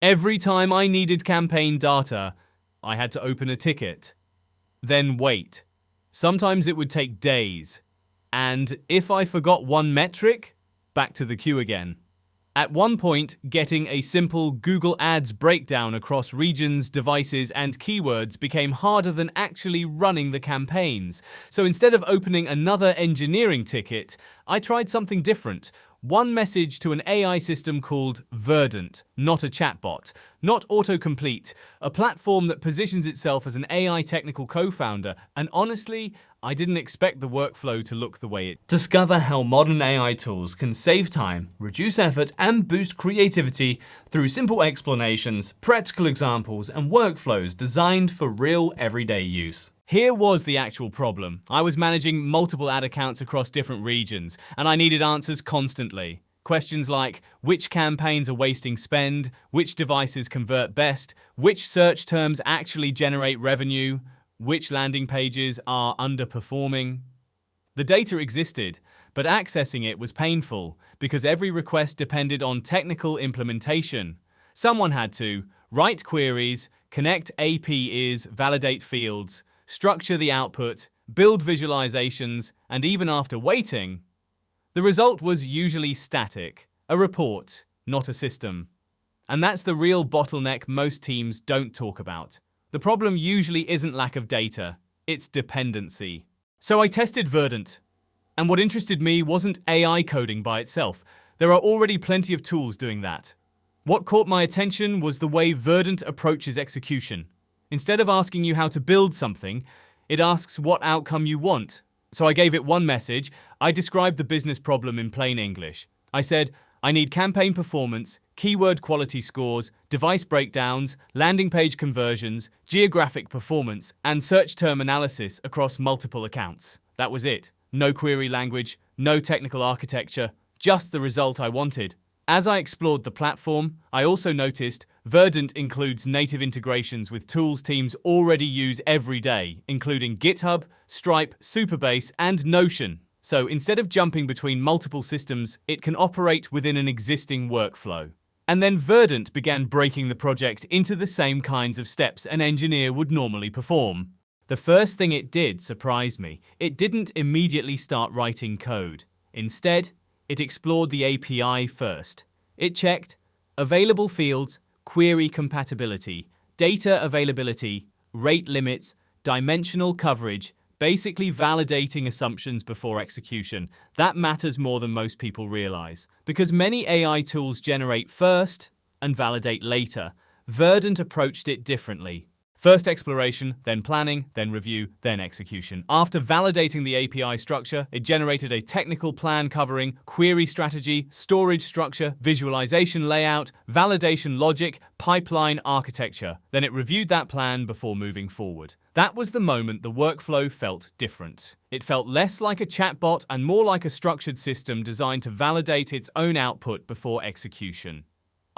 Every time I needed campaign data, I had to open a ticket, then wait. Sometimes it would take days. And if I forgot one metric, back to the queue again. At one point, getting a simple Google Ads breakdown across regions, devices, and keywords became harder than actually running the campaigns. So instead of opening another engineering ticket, I tried something different. One message to an AI system called Verdent, not a chatbot, not autocomplete, a platform that positions itself as an AI technical co-founder, and honestly, I didn't expect the workflow to look the way it did. Discover how modern AI tools can save time, reduce effort, and boost creativity through simple explanations, practical examples, and workflows designed for real everyday use. Here was the actual problem. I was managing multiple ad accounts across different regions, and I needed answers constantly. Questions like, which campaigns are wasting spend, which devices convert best, which search terms actually generate revenue, which landing pages are underperforming. The data existed, but accessing it was painful because every request depended on technical implementation. Someone had to write queries, connect APIs, validate fields, structure the output, build visualizations, and even after waiting, the result was usually static, a report, not a system. And that's the real bottleneck most teams don't talk about. The problem usually isn't lack of data, it's dependency. So I tested Verdent, and what interested me wasn't AI coding by itself. There are already plenty of tools doing that. What caught my attention was the way Verdent approaches execution. Instead of asking you how to build something, it asks what outcome you want. So I gave it one message. I described the business problem in plain English. I said, I need campaign performance, keyword quality scores, device breakdowns, landing page conversions, geographic performance, and search term analysis across multiple accounts. That was it. No query language, no technical architecture, just the result I wanted. As I explored the platform, I also noticed Verdent includes native integrations with tools teams already use every day, including GitHub, Stripe, Supabase, and Notion. So instead of jumping between multiple systems, it can operate within an existing workflow. And then Verdent began breaking the project into the same kinds of steps an engineer would normally perform. The first thing it did surprised me. It didn't immediately start writing code. Instead, it explored the API first. It checked available fields, query compatibility, data availability, rate limits, dimensional coverage, basically validating assumptions before execution. That matters more than most people realize, because many AI tools generate first and validate later. Verdent approached it differently. First exploration, then planning, then review, then execution. After validating the API structure, it generated a technical plan covering query strategy, storage structure, visualization layout, validation logic, pipeline architecture. Then it reviewed that plan before moving forward. That was the moment the workflow felt different. It felt less like a chatbot and more like a structured system designed to validate its own output before execution.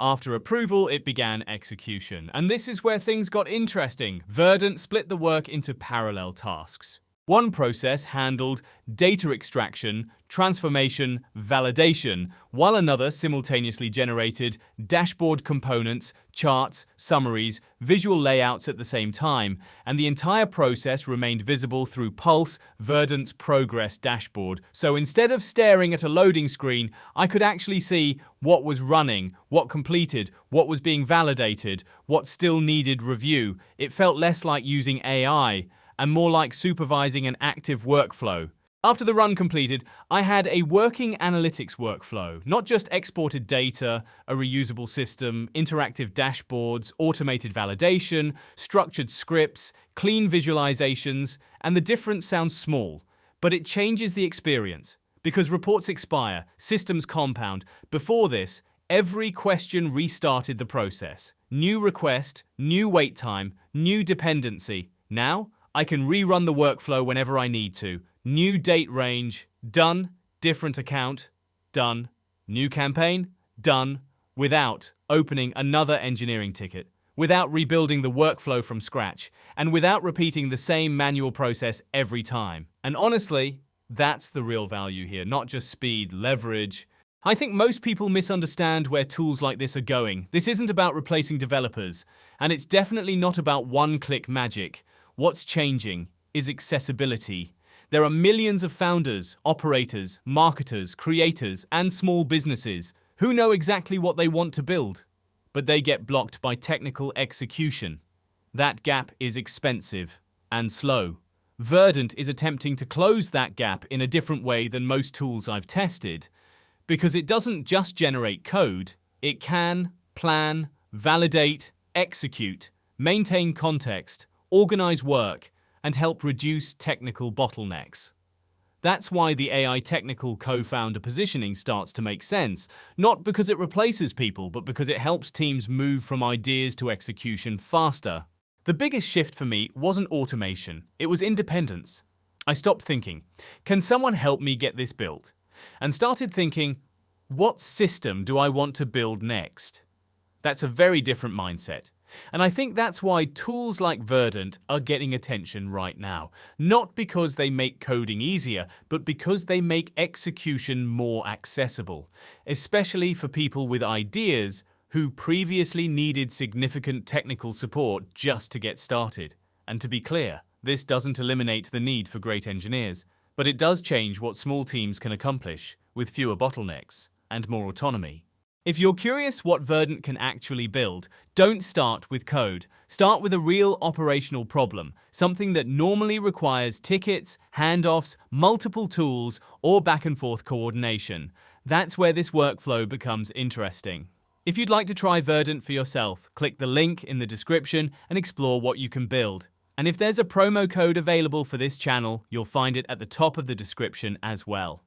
After approval, it began execution. And this is where things got interesting. Verdent split the work into parallel tasks. One process handled data extraction, transformation, validation, while another simultaneously generated dashboard components, charts, summaries, visual layouts at the same time, and the entire process remained visible through Pulse, Verdant's progress dashboard. So instead of staring at a loading screen, I could actually see what was running, what completed, what was being validated, what still needed review. It felt less like using AI and more like supervising an active workflow. After the run completed, I had a working analytics workflow, not just exported data, a reusable system, interactive dashboards, automated validation, structured scripts, clean visualizations, and the difference sounds small, but it changes the experience. Because reports expire, systems compound. Before this, every question restarted the process. New request, new wait time, new dependency. Now, I can rerun the workflow whenever I need to. New date range, done. Different account, done. New campaign, done. Without opening another engineering ticket, without rebuilding the workflow from scratch, and without repeating the same manual process every time. And honestly, that's the real value here, not just speed, leverage, I think most people misunderstand where tools like this are going. This isn't about replacing developers, and it's definitely not about one-click magic. What's changing is accessibility. There are millions of founders, operators, marketers, creators, and small businesses who know exactly what they want to build, but they get blocked by technical execution. That gap is expensive and slow. Verdent is attempting to close that gap in a different way than most tools I've tested, because it doesn't just generate code, it can plan, validate, execute, maintain context, organize work, and help reduce technical bottlenecks. That's why the AI technical co-founder positioning starts to make sense, not because it replaces people, but because it helps teams move from ideas to execution faster. The biggest shift for me wasn't automation, it was independence. I stopped thinking, can someone help me get this built? And started thinking, what system do I want to build next? That's a very different mindset. And I think that's why tools like Verdent are getting attention right now. Not because they make coding easier, but because they make execution more accessible, especially for people with ideas who previously needed significant technical support just to get started. And to be clear, this doesn't eliminate the need for great engineers, but it does change what small teams can accomplish with fewer bottlenecks and more autonomy. If you're curious what Verdent can actually build, don't start with code. Start with a real operational problem, something that normally requires tickets, handoffs, multiple tools, or back-and-forth coordination. That's where this workflow becomes interesting. If you'd like to try Verdent for yourself, click the link in the description and explore what you can build. And if there's a promo code available for this channel, you'll find it at the top of the description as well.